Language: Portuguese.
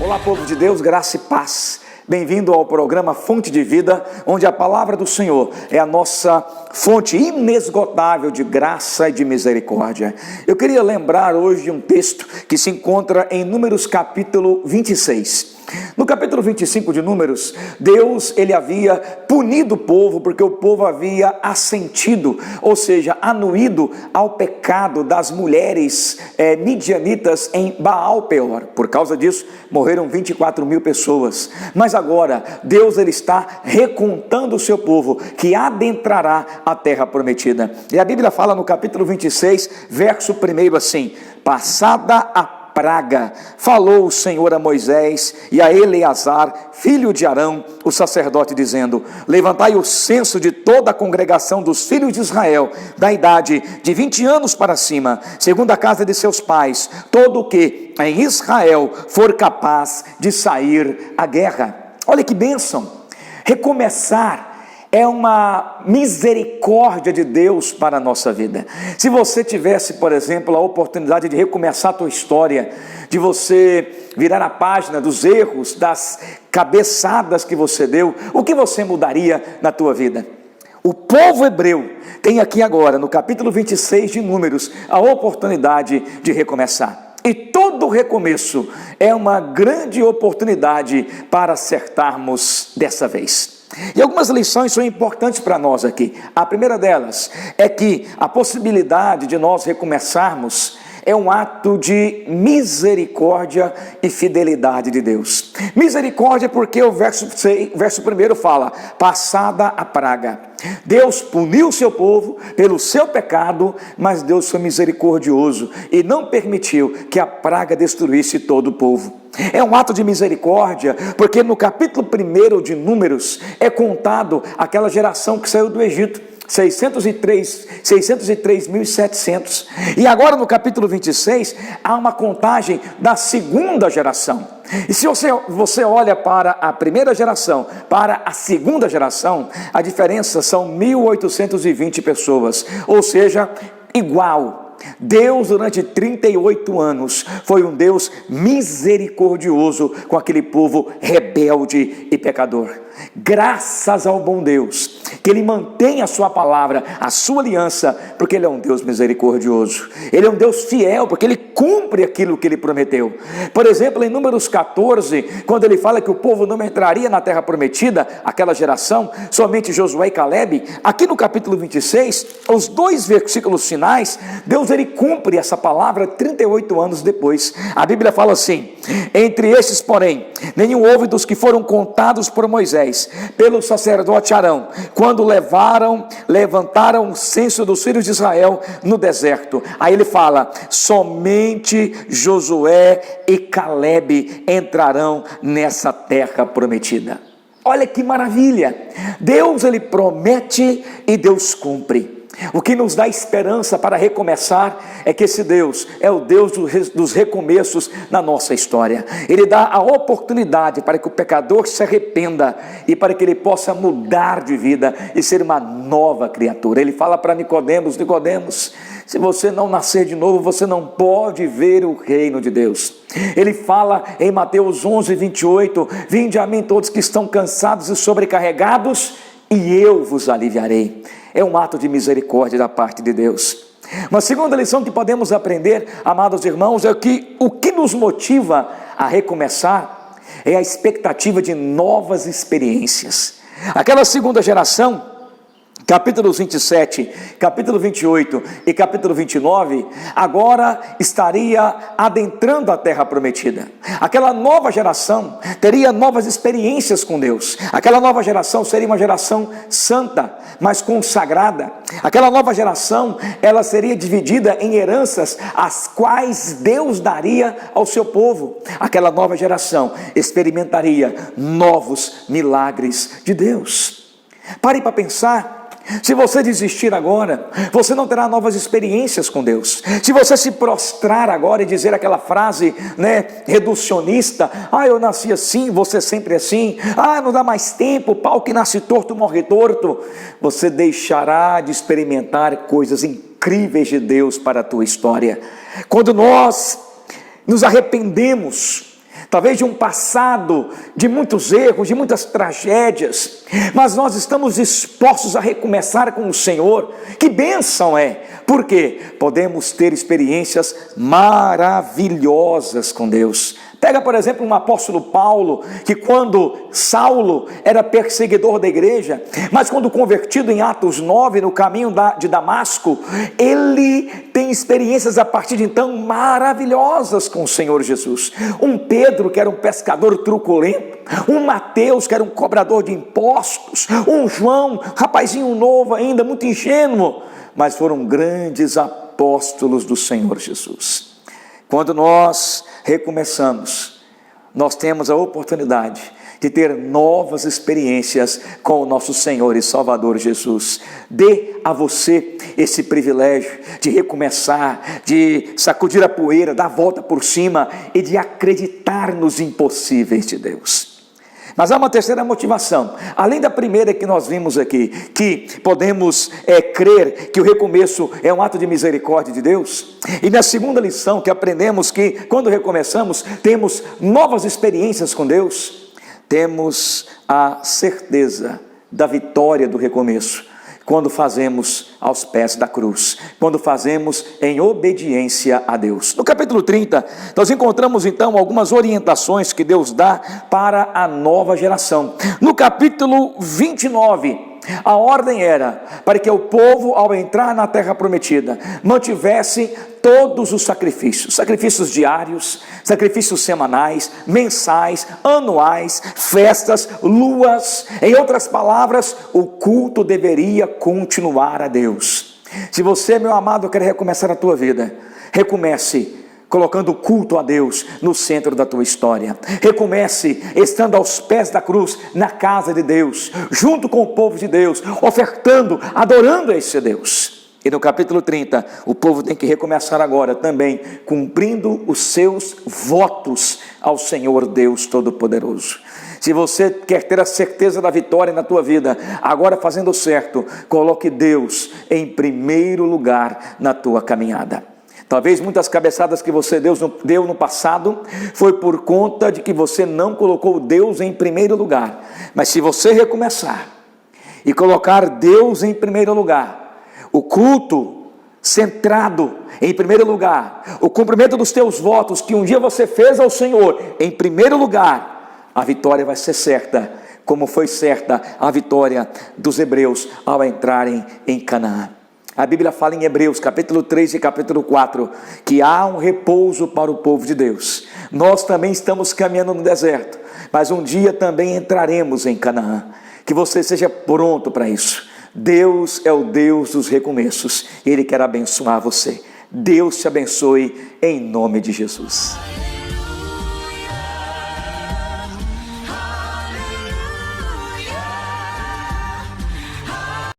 Olá, povo de Deus, graça e paz. Bem-vindo ao programa Fonte de Vida, onde a palavra do Senhor é a nossa fonte inesgotável de graça e de misericórdia. Eu queria lembrar hoje de um texto que se encontra em Números capítulo 26. No capítulo 25 de Números, Deus ele havia punido o povo porque o povo havia assentido, ou seja, anuído ao pecado das mulheres midianitas em Baal-peor. Por causa disso, morreram 24 mil pessoas. Mas agora, Deus ele está recontando o seu povo que adentrará a terra prometida. E a Bíblia fala no capítulo 26, verso 1 assim: passada a praga, falou o Senhor a Moisés e a Eleazar, filho de Arão, o sacerdote, dizendo: levantai o censo de toda a congregação dos filhos de Israel, da idade de 20 anos para cima, segundo a casa de seus pais, todo o que em Israel for capaz de sair à guerra. Olha que bênção! Recomeçar é uma misericórdia de Deus para a nossa vida. Se você tivesse, por exemplo, a oportunidade de recomeçar a tua história, de você virar a página dos erros, das cabeçadas que você deu, o que você mudaria na tua vida? O povo hebreu tem aqui agora, no capítulo 26 de Números, a oportunidade de recomeçar. E todo recomeço é uma grande oportunidade para acertarmos dessa vez. E algumas lições são importantes para nós aqui. A primeira delas é que a possibilidade de nós recomeçarmos é um ato de misericórdia e fidelidade de Deus. Misericórdia porque o verso 1 fala: passada a praga. Deus puniu o seu povo pelo seu pecado, mas Deus foi misericordioso e não permitiu que a praga destruísse todo o povo. É um ato de misericórdia, porque no capítulo 1 de Números é contado aquela geração que saiu do Egito, 603.700. E agora no capítulo 26 há uma contagem da segunda geração. E se você olha para a primeira geração, para a segunda geração, a diferença são 1.820 pessoas, ou seja, igual. Deus durante 38 anos foi um Deus misericordioso com aquele povo rebelde e pecador. Graças ao bom Deus, que Ele mantém a sua palavra, a sua aliança, porque Ele é um Deus misericordioso. Ele é um Deus fiel, porque Ele cumpre aquilo que Ele prometeu. Por exemplo, em Números 14, quando Ele fala que o povo não entraria na terra prometida, aquela geração, somente Josué e Calebe, aqui no capítulo 26, os dois versículos finais, Deus ele cumpre essa palavra 38 anos depois. A Bíblia fala assim: entre estes, porém, nenhum houve dos que foram contados por Moisés, pelo sacerdote Arão, quando levantaram o censo dos filhos de Israel no deserto. Aí ele fala: somente Josué e Calebe entrarão nessa terra prometida. Olha que maravilha! Deus ele promete e Deus cumpre. O que nos dá esperança para recomeçar é que esse Deus é o Deus dos recomeços na nossa história. Ele dá a oportunidade para que o pecador se arrependa e para que ele possa mudar de vida e ser uma nova criatura. Ele fala para Nicodemos: Nicodemos, se você não nascer de novo, você não pode ver o reino de Deus. Ele fala em Mateus 11, 28, vinde a mim todos que estão cansados e sobrecarregados, e eu vos aliviarei. É um ato de misericórdia da parte de Deus. Uma segunda lição que podemos aprender, amados irmãos, é que o que nos motiva a recomeçar é a expectativa de novas experiências. Aquela segunda geração, capítulos 27, capítulo 28 e capítulo 29, agora estaria adentrando a terra prometida. Aquela nova geração teria novas experiências com Deus. Aquela nova geração seria uma geração santa, mas consagrada. Aquela nova geração, ela seria dividida em heranças, as quais Deus daria ao seu povo. Aquela nova geração experimentaria novos milagres de Deus. Pare para pensar. Se você desistir agora, você não terá novas experiências com Deus. Se você se prostrar agora e dizer aquela frase, reducionista: eu nasci assim, você sempre assim, não dá mais tempo, pau que nasce torto morre torto, você deixará de experimentar coisas incríveis de Deus para a tua história. Quando nós nos arrependemos talvez de um passado, de muitos erros, de muitas tragédias, mas nós estamos dispostos a recomeçar com o Senhor. Que bênção é, porque podemos ter experiências maravilhosas com Deus. Pega, por exemplo, um apóstolo Paulo, que quando Saulo era perseguidor da igreja, mas quando convertido em Atos 9, no caminho de Damasco, ele tem experiências a partir de então maravilhosas com o Senhor Jesus. Um Pedro, que era um pescador truculento, um Mateus, que era um cobrador de impostos, um João, rapazinho novo ainda, muito ingênuo, mas foram grandes apóstolos do Senhor Jesus. Quando nós recomeçamos, nós temos a oportunidade de ter novas experiências com o nosso Senhor e Salvador Jesus. Dê a você esse privilégio de recomeçar, de sacudir a poeira, dar a volta por cima e de acreditar nos impossíveis de Deus. Mas há uma terceira motivação, além da primeira que nós vimos aqui, que podemos crer que o recomeço é um ato de misericórdia de Deus. E na segunda lição que aprendemos que quando recomeçamos, temos novas experiências com Deus, temos a certeza da vitória do recomeço, quando fazemos aos pés da cruz, quando fazemos em obediência a Deus. No capítulo 30, nós encontramos então algumas orientações que Deus dá para a nova geração. No capítulo 29, a ordem era para que o povo, ao entrar na terra prometida, mantivesse todos os sacrifícios diários, sacrifícios semanais, mensais, anuais, festas, luas. Em outras palavras, o culto deveria continuar a Deus. Se você, meu amado, quer recomeçar a tua vida, recomece colocando o culto a Deus no centro da tua história. Recomece estando aos pés da cruz, na casa de Deus, junto com o povo de Deus, ofertando, adorando a esse Deus. E no capítulo 30, o povo tem que recomeçar agora também, cumprindo os seus votos ao Senhor Deus Todo-Poderoso. Se você quer ter a certeza da vitória na tua vida, agora fazendo certo, coloque Deus em primeiro lugar na tua caminhada. Talvez muitas cabeçadas que você deu no passado foi por conta de que você não colocou Deus em primeiro lugar. Mas se você recomeçar e colocar Deus em primeiro lugar, o culto centrado em primeiro lugar, o cumprimento dos teus votos que um dia você fez ao Senhor em primeiro lugar, a vitória vai ser certa, como foi certa a vitória dos hebreus ao entrarem em Canaã. A Bíblia fala em Hebreus, capítulo 3 e capítulo 4, que há um repouso para o povo de Deus. Nós também estamos caminhando no deserto, mas um dia também entraremos em Canaã. Que você seja pronto para isso. Deus é o Deus dos recomeços. Ele quer abençoar você. Deus te abençoe em nome de Jesus.